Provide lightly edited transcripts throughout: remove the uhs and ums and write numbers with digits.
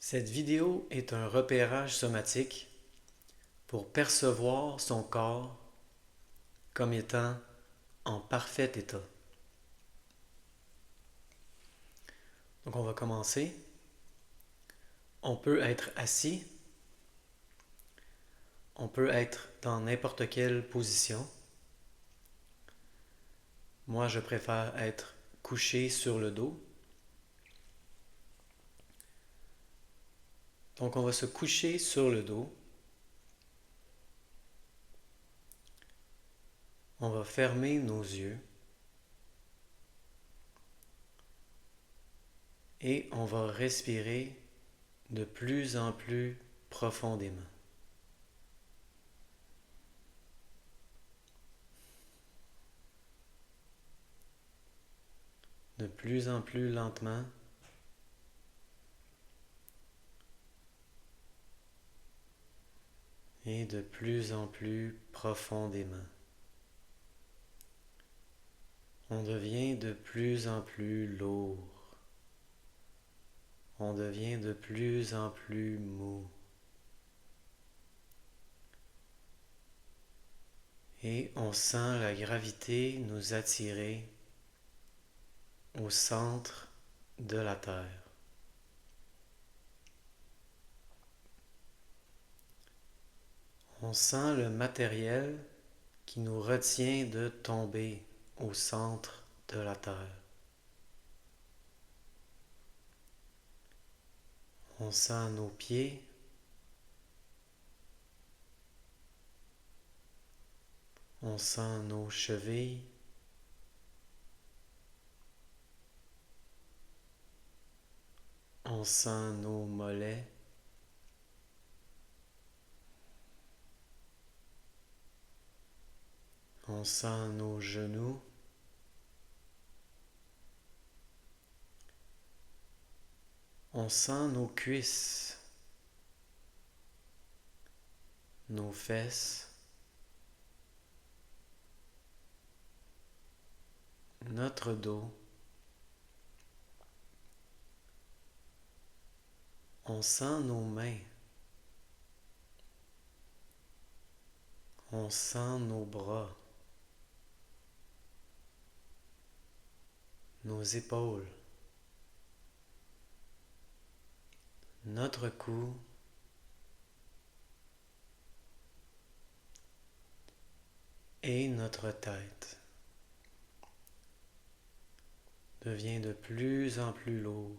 Cette vidéo est un repérage somatique pour percevoir son corps comme étant en parfait état. Donc on va commencer. On peut être assis, on peut être dans n'importe quelle position. Moi, je préfère être couché sur le dos. Donc on va se coucher sur le dos. On va fermer nos yeux et on va respirer de plus en plus profondément. De plus en plus lentement et de plus en plus profondément. On devient de plus en plus lourd. On devient de plus en plus mou. Et on sent la gravité nous attirer au centre de la Terre. On sent le matériel qui nous retient de tomber au centre de la Terre. On sent nos pieds. On sent nos chevilles. On sent nos mollets. On sent nos genoux. On sent nos cuisses, nos fesses, notre dos. On sent nos mains. On sent nos bras, nos épaules, notre cou, et notre tête devient de plus en plus lourd,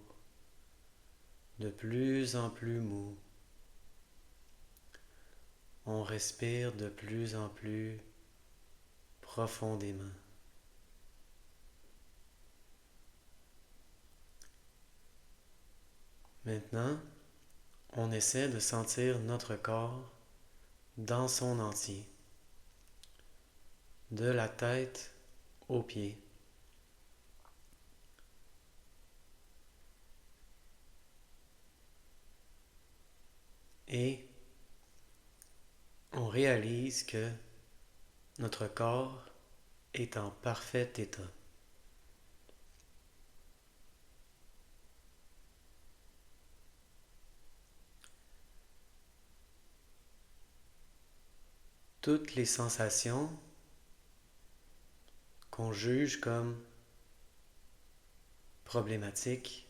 de plus en plus mou. On respire de plus en plus profondément. Maintenant, on essaie de sentir notre corps dans son entier, de la tête aux pieds. Et on réalise que notre corps est en parfait état. Toutes les sensations qu'on juge comme problématiques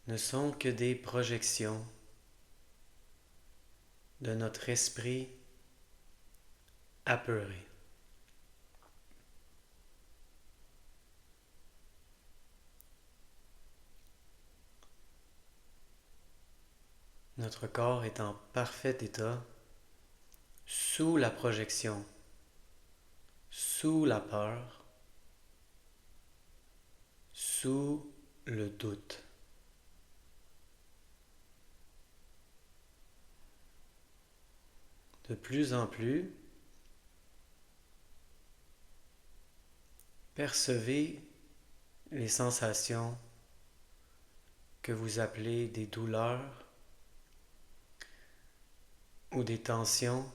ne sont que des projections de notre esprit apeuré. Notre corps est en parfait état sous la projection, sous la peur, sous le doute. De plus en plus, percevez les sensations que vous appelez des douleurs ou des tensions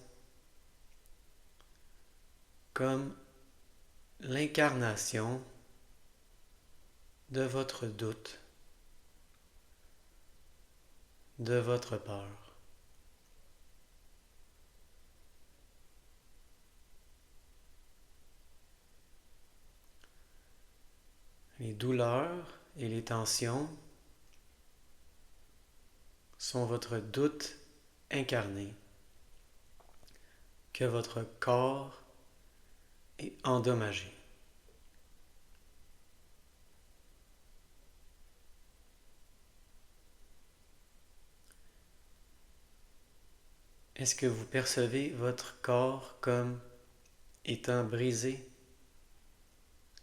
comme l'incarnation de votre doute de votre peur. Les douleurs et les tensions sont votre doute incarné, que votre corps est endommagé. Est-ce que vous percevez votre corps comme étant brisé,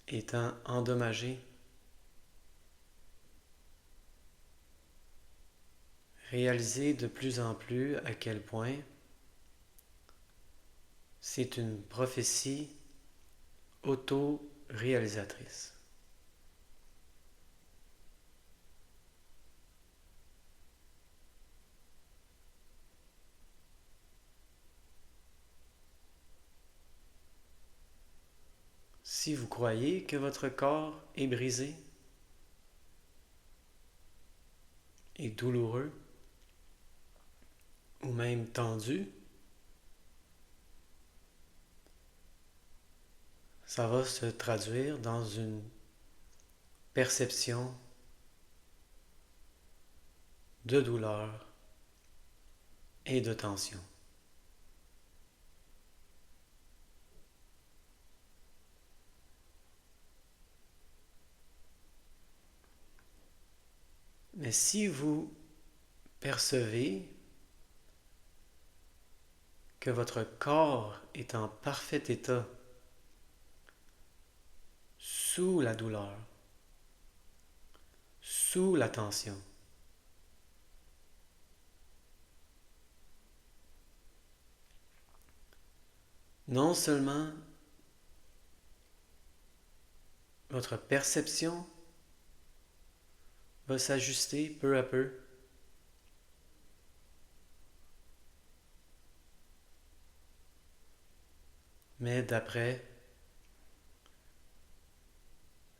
étant endommagé? Réalisez de plus en plus à quel point c'est une prophétie auto-réalisatrice. Si vous croyez que votre corps est brisé et douloureux, ou même tendu, ça va se traduire dans une perception de douleur et de tension. Mais si vous percevez que votre corps est en parfait état sous la douleur, sous la tension, non seulement votre perception va s'ajuster peu à peu, mais d'après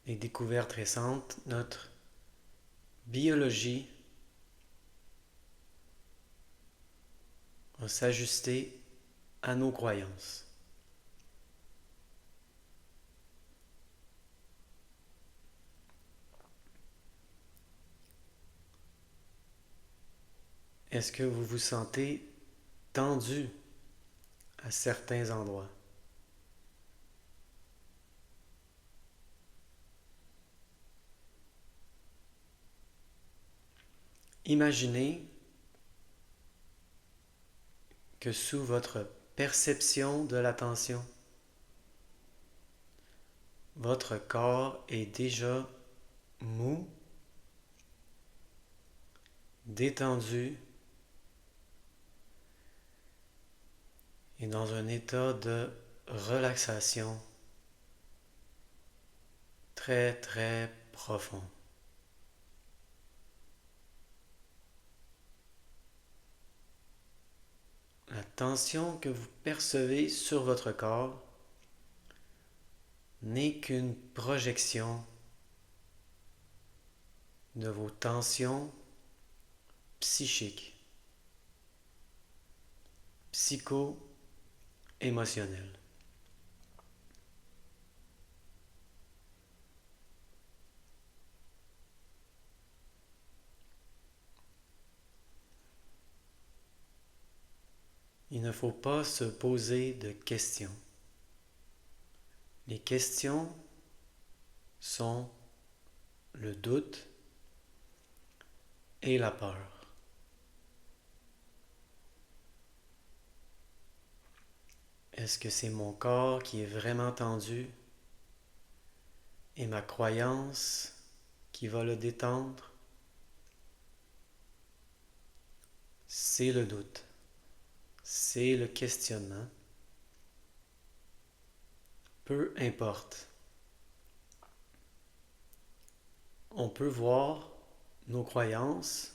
les découvertes récentes, notre biologie va s'ajuster à nos croyances. Est-ce que vous vous sentez tendu à certains endroits? Imaginez que sous votre perception de la tension, votre corps est déjà mou, détendu et dans un état de relaxation très très profond. La tension que vous percevez sur votre corps n'est qu'une projection de vos tensions psychiques, psycho-émotionnelles. Il ne faut pas se poser de questions. Les questions sont le doute et la peur. Est-ce que c'est mon corps qui est vraiment tendu et ma croyance qui va le détendre? C'est le doute, c'est le questionnement. Peu importe. On peut voir nos croyances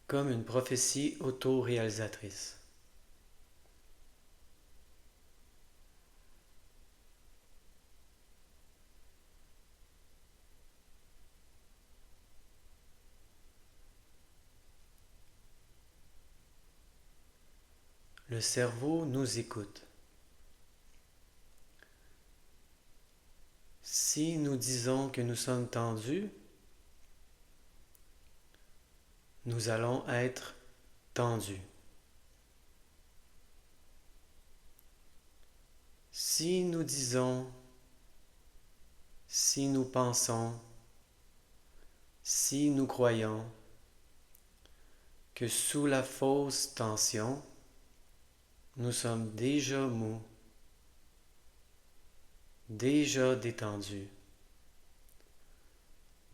comme une prophétie auto-réalisatrice. Le cerveau nous écoute. Si nous disons que nous sommes tendus, nous allons être tendus. Si nous disons, si nous pensons, si nous croyons que sous la fausse tension, nous sommes déjà mous, déjà détendus,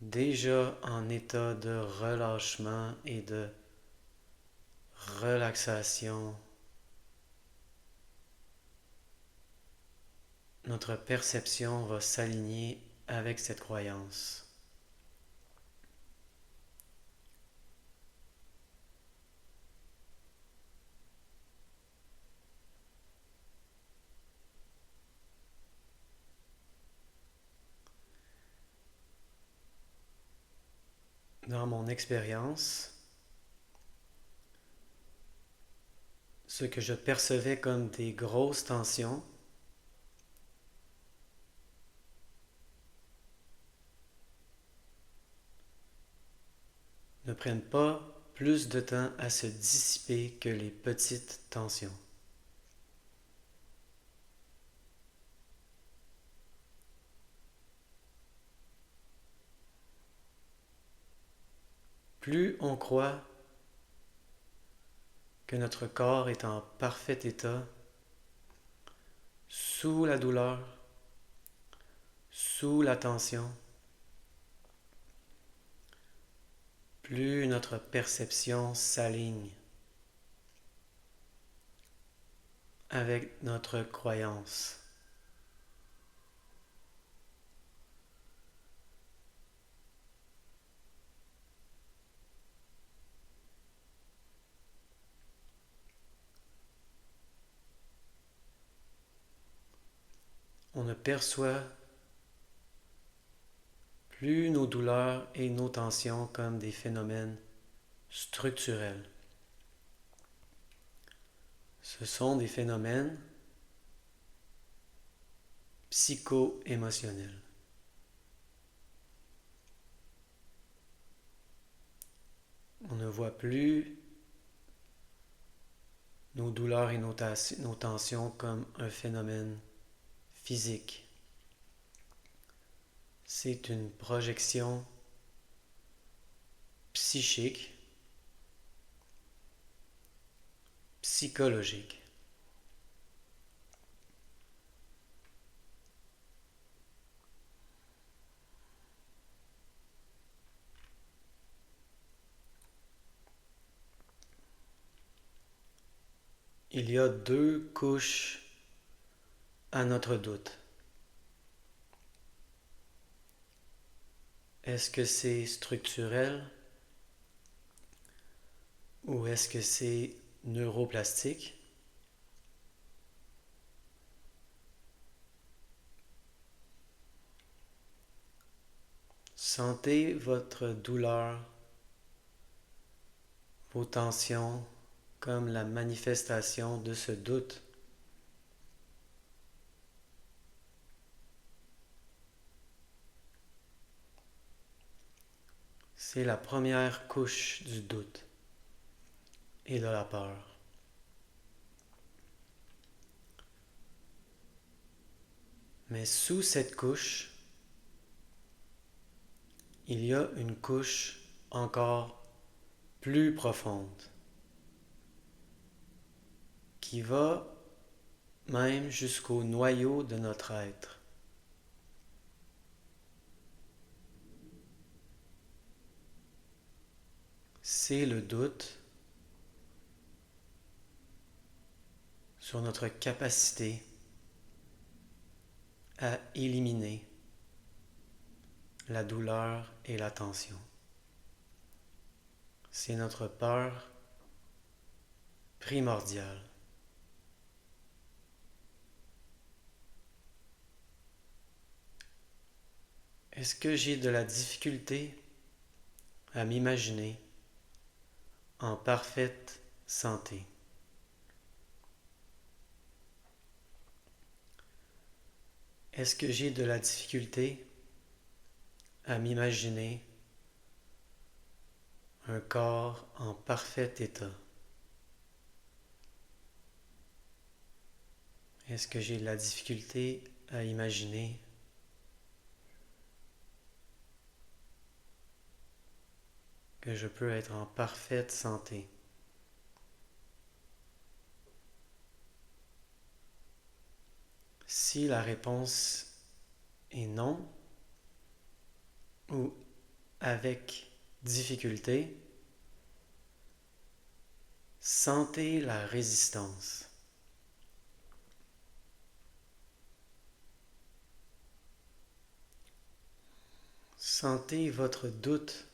déjà en état de relâchement et de relaxation, notre perception va s'aligner avec cette croyance. Dans mon expérience, ce que je percevais comme des grosses tensions ne prennent pas plus de temps à se dissiper que les petites tensions. Plus on croit que notre corps est en parfait état, sous la douleur, sous la tension, plus notre perception s'aligne avec notre croyance. On ne perçoit plus nos douleurs et nos tensions comme des phénomènes structurels. Ce sont des phénomènes psycho-émotionnels. On ne voit plus nos douleurs et nos tensions comme un phénomène physique. C'est une projection psychique, psychologique. Il y a deux couches à notre doute. Est-ce que c'est structurel ou est-ce que c'est neuroplastique? Sentez votre douleur, vos tensions comme la manifestation de ce doute. C'est la première couche du doute et de la peur. Mais sous cette couche, il y a une couche encore plus profonde qui va même jusqu'au noyau de notre être. C'est le doute sur notre capacité à éliminer la douleur et la tension. C'est notre peur primordiale. Est-ce que j'ai de la difficulté à m'imaginer en parfaite santé? Est-ce que j'ai de la difficulté à m'imaginer un corps en parfait état? Est-ce que j'ai de la difficulté à imaginer que je peux être en parfaite santé? Si la réponse est non ou avec difficulté, sentez la résistance. Sentez votre doute.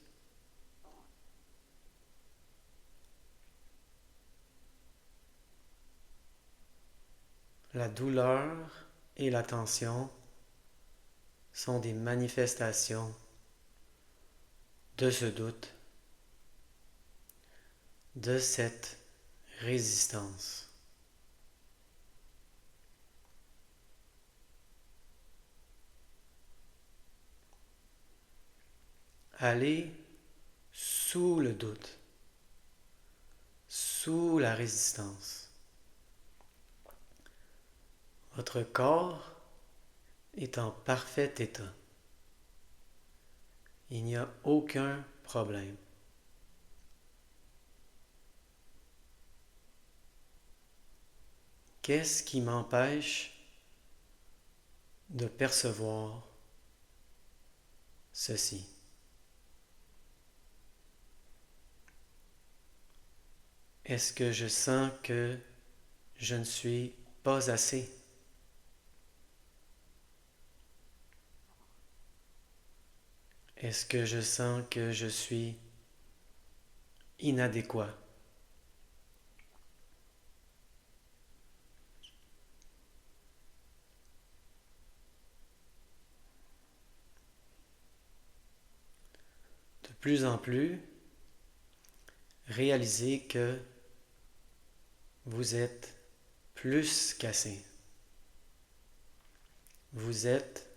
La douleur et la tension sont des manifestations de ce doute, de cette résistance. Allez sous le doute, sous la résistance. Votre corps est en parfait état. Il n'y a aucun problème. Qu'est-ce qui m'empêche de percevoir ceci? Est-ce que je sens que je ne suis pas assez? Est-ce que je sens que je suis inadéquat? De plus en plus, réalisez que vous êtes plus qu'assez. Vous êtes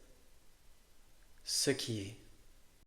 ce qui est.